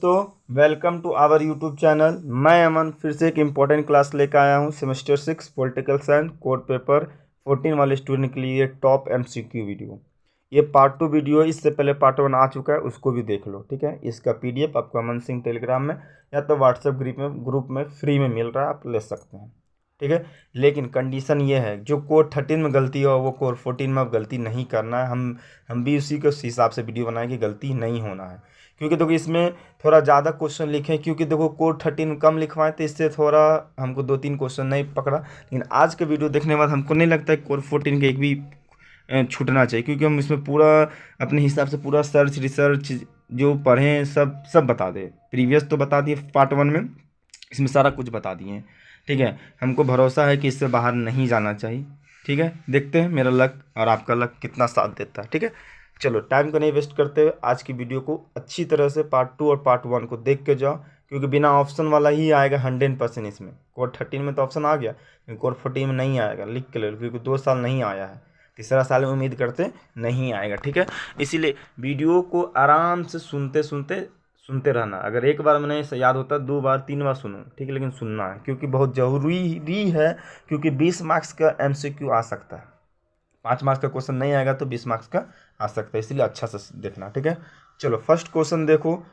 दोस्तों, welcome to our YouTube channel. मैं अमन फिर से एक इम्पोर्टेंट क्लास लेकर आया हूं। Semester 6 political science core paper 14 वाले स्टूडेंट के लिए टॉप एमसीक्यू वीडियो। ये पार्ट 2 वीडियो है, इससे पहले पार्ट 1 आ चुका है, उसको भी देख लो। ठीक है, इसका पीडीएफ आपको अमन सिंह टेलीग्राम में या तो व्हाट्सएप ग्रुप में फ्री में मिल रहा है, आप ले सकते हैं। ठीक है, लेकिन कंडीशन ये है, जो कोर 13 में गलती हो वो कोर 14 में अब गलती नहीं करना है। हम भी उसी के हिसाब से वीडियो बनाए कि गलती नहीं होना है। क्योंकि देखो इसमें थोड़ा ज़्यादा क्वेश्चन लिखे, क्योंकि देखो कोर 13 कम लिखवाए तो इससे थोड़ा हमको 2-3 क्वेश्चन नहीं पकड़ा। लेकिन आज के वीडियो देखने के बाद हमको नहीं लगता है कोर 14 के एक भी छूटना चाहिए, क्योंकि हम इसमें पूरा अपने हिसाब से पूरा सर्च रिसर्च जो पढ़े हैं सब बता दे। प्रीवियस तो बता दिए पार्ट 1 में, इसमें सारा कुछ बता दिए हैं। ठीक है, हमको भरोसा है कि इससे बाहर नहीं जाना चाहिए। ठीक है, देखते हैं मेरा लक और आपका लक कितना साथ देता है। ठीक है, चलो टाइम को नहीं वेस्ट करते हुए आज की वीडियो को अच्छी तरह से पार्ट 2 और पार्ट 1 को देख के जाओ, क्योंकि बिना ऑप्शन वाला ही आएगा 100% इसमें। कोर 13 में तो ऑप्शन आ गया, लेकिन कोर 14 में नहीं आएगा। लिख के ले लो, क्योंकि 2 साल नहीं आया है, तीसरा साल में उम्मीद करते नहीं आएगा। ठीक है, इसीलिए वीडियो को आराम से सुनते रहना। अगर एक बार में नहीं याद होता, 2 बार 3 बार सुनो। ठीक है, लेकिन सुनना है क्योंकि बहुत ज़रूरी है, क्योंकि 20 मार्क्स का एमसीक्यू आ सकता है। 5 मार्क्स का क्वेश्चन नहीं आएगा तो 20 मार्क्स का आ सकता है, इसलिए अच्छा से देखना। ठीक है, चलो फर्स्ट क्वेश्चन देखो,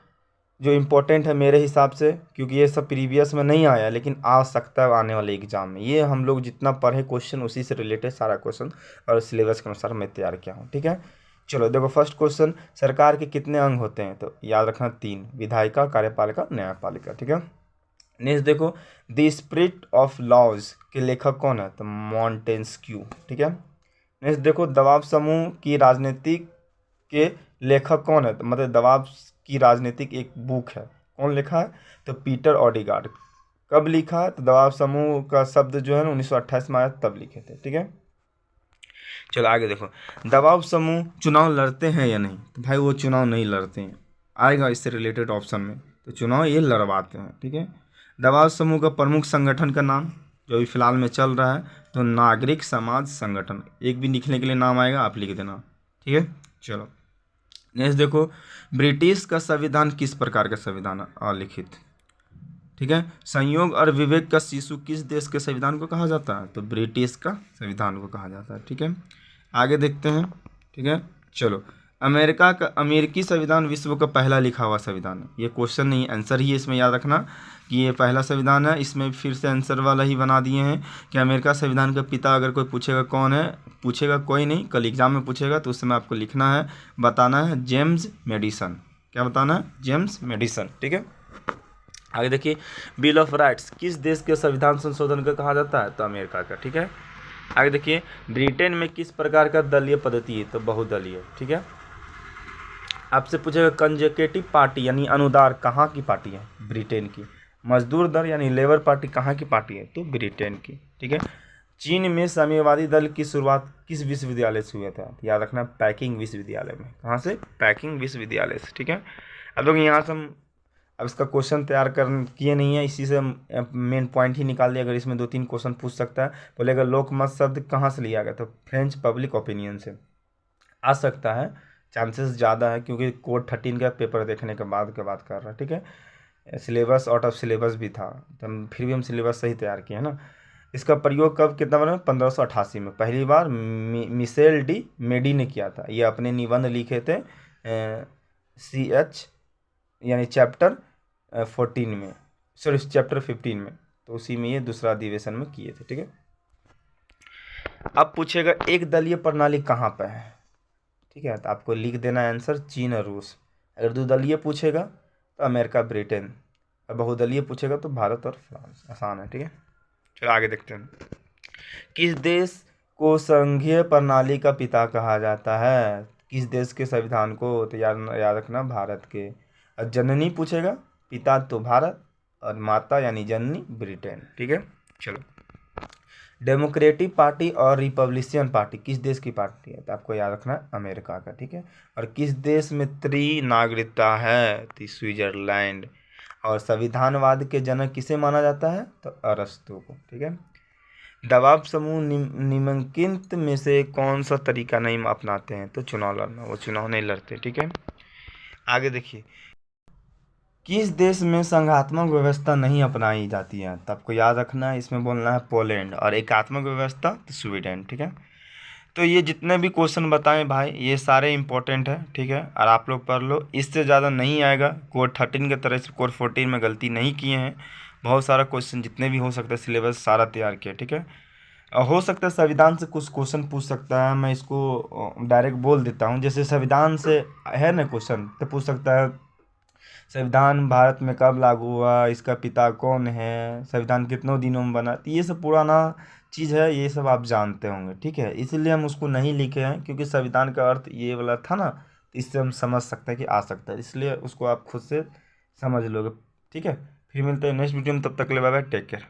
जो इम्पोर्टेंट है मेरे हिसाब से, क्योंकि ये सब प्रीवियस में नहीं आया लेकिन आ सकता है आने वाले एग्जाम में। ये हम लोग जितना पढ़े क्वेश्चन उसी से रिलेटेड सारा क्वेश्चन और सिलेबस के अनुसार मैं तैयार किया हूँ। ठीक है, चलो देखो फर्स्ट क्वेश्चन, सरकार के कितने अंग होते हैं? तो याद रखना 3, विधायिका, कार्यपालिका, न्यायपालिका। ठीक है, नेक्स्ट देखो, द स्पिरिट ऑफ लॉज के लेखक कौन है? तो मॉन्टेस्क्यू। ठीक है, नेक्स्ट देखो, दबाव समूह की राजनीतिक के लेखक कौन है? तो मतलब दबाव की राजनीतिक एक बुक है, कौन लिखा है? तो पीटर ऑडिगार्ड। कब लिखा है? तो दबाव समूह का शब्द जो है ना 1928 में आया, तब लिखे थे। ठीक है, चलो आगे देखो, दबाव समूह चुनाव लड़ते हैं या नहीं? तो भाई वो चुनाव नहीं लड़ते हैं, आएगा इससे रिलेटेड ऑप्शन में। तो चुनाव ये लड़वाते हैं। ठीक है, दबाव समूह का प्रमुख संगठन का नाम जो अभी फिलहाल में चल रहा है, तो नागरिक समाज संगठन। एक भी लिखने के लिए नाम आएगा, आप लिख देना। ठीक है, चलो नेक्स्ट देखो, ब्रिटिश का संविधान किस प्रकार का संविधान है? अलिखित। ठीक है, संयोग और विवेक का शिशु किस देश के संविधान को कहा जाता है? तो ब्रिटिश का संविधान को कहा जाता है। ठीक है, आगे देखते हैं। ठीक है, चलो, अमेरिकी संविधान विश्व का पहला लिखा हुआ संविधान है। ये क्वेश्चन नहीं, आंसर ही है इसमें, याद रखना कि ये पहला संविधान है। इसमें फिर से आंसर वाला ही बना दिए हैं कि अमेरिका संविधान का पिता अगर कोई पूछेगा कौन है, पूछेगा कोई नहीं, कल एग्जाम में पूछेगा तो उस समय आपको लिखना है, बताना है जेम्स मेडिसन। क्या बताना है? James Madison. ठीक है, आगे देखिए, बिल ऑफ राइट्स किस देश के संविधान संशोधन का कहा जाता है? तो अमेरिका का। ठीक है, आगे देखिए, ब्रिटेन में किस प्रकार का दलीय पद्धति है? तो बहुदलीय। ठीक है, आपसे पूछेगा कंजर्वेटिव पार्टी यानी अनुदार कहाँ की पार्टी है? ब्रिटेन की। मजदूर दल यानी लेबर पार्टी कहाँ की पार्टी है? तो ब्रिटेन की। ठीक है, चीन में साम्यवादी दल की शुरुआत किस विश्वविद्यालय से हुआ था? तो याद रखना पैकिंग विश्वविद्यालय में। कहाँ से? पैकिंग विश्वविद्यालय से। ठीक है, अब लोग यहाँ से हम अब इसका क्वेश्चन तैयार कर किए नहीं है, इसी से मेन पॉइंट ही निकाल दिया। अगर इसमें 2-3 क्वेश्चन पूछ सकता है, बोलेगा लोकमत शब्द कहाँ से लिया गया? तो फ्रेंच पब्लिक ओपिनियन से आ सकता है, चांसेस ज़्यादा है, क्योंकि कोड 13 का पेपर देखने के बाद की बात कर रहा है। ठीक है, सिलेबस आउट ऑफ सिलेबस भी था, तो फिर भी हम सिलेबस सही तैयार किए हैं ना। इसका प्रयोग कब कितना बना? 1588 में पहली बार मिशेल डी मेडी ने किया था। ये अपने निबंध लिखे थे CH यानी चैप्टर 14 में, सॉरी चैप्टर 15 में, तो उसी में ये दूसरा अधिवेशन में किए थे। ठीक है, अब पूछेगा एक दलीय प्रणाली कहाँ पर है? ठीक है, तो आपको लिख देना आंसर चीन और रूस। अगर 2 दलीय पूछेगा तो अमेरिका ब्रिटेन, और बहुदलीय पूछेगा तो भारत और फ्रांस। आसान है। ठीक है, चलो आगे देखते हैं, किस देश को संघीय प्रणाली का पिता कहा जाता है? किस देश के संविधान को? तो याद रखना भारत के। और जननी पूछेगा, पिता तो भारत और माता यानी जननी ब्रिटेन। ठीक है, चलो, डेमोक्रेटिक पार्टी और रिपब्लिकन पार्टी किस देश की पार्टी है? तो आपको याद रखना है अमेरिका का। ठीक है, और किस देश में त्रिनागरिकता है? तो स्विट्जरलैंड। और संविधानवाद के जनक किसे माना जाता है? तो अरस्तु को। ठीक है, दबाव समूह निम्नलिखित में से कौन सा तरीका नहीं अपनाते हैं? तो चुनाव लड़ना, वो चुनाव नहीं लड़ते। ठीक है, आगे देखिए, किस देश में संघात्मक व्यवस्था नहीं अपनाई जाती है? तो आपको याद रखना है, इसमें बोलना है पोलैंड, और एकात्मक व्यवस्था तो स्वीडन। ठीक है, तो ये जितने भी क्वेश्चन बताएं भाई ये सारे इंपॉर्टेंट है। ठीक है, और आप लोग पढ़ लो, इससे ज़्यादा नहीं आएगा। कोर 13 के तरह से कोर 14 में गलती नहीं किए हैं। बहुत सारा क्वेश्चन जितने भी हो सकता है सिलेबस सारा तैयार किया। ठीक है, हो सकता है संविधान से कुछ क्वेश्चन पूछ सकता है, मैं इसको डायरेक्ट बोल देता हूँ। जैसे संविधान से है ना क्वेश्चन, तो पूछ सकता है संविधान भारत में कब लागू हुआ, इसका पिता कौन है, संविधान कितनों दिनों में बना। तो ये सब पुराना चीज़ है, ये सब आप जानते होंगे। ठीक है, इसलिए हम उसको नहीं लिखे हैं, क्योंकि संविधान का अर्थ ये वाला था ना, तो इससे हम समझ सकते हैं कि आ सकता है, इसलिए उसको आप खुद से समझ लोगे। ठीक है, फिर मिलते हैं नेक्स्ट वीडियो में, तब तक के लिए बाय बाय, टेक केयर।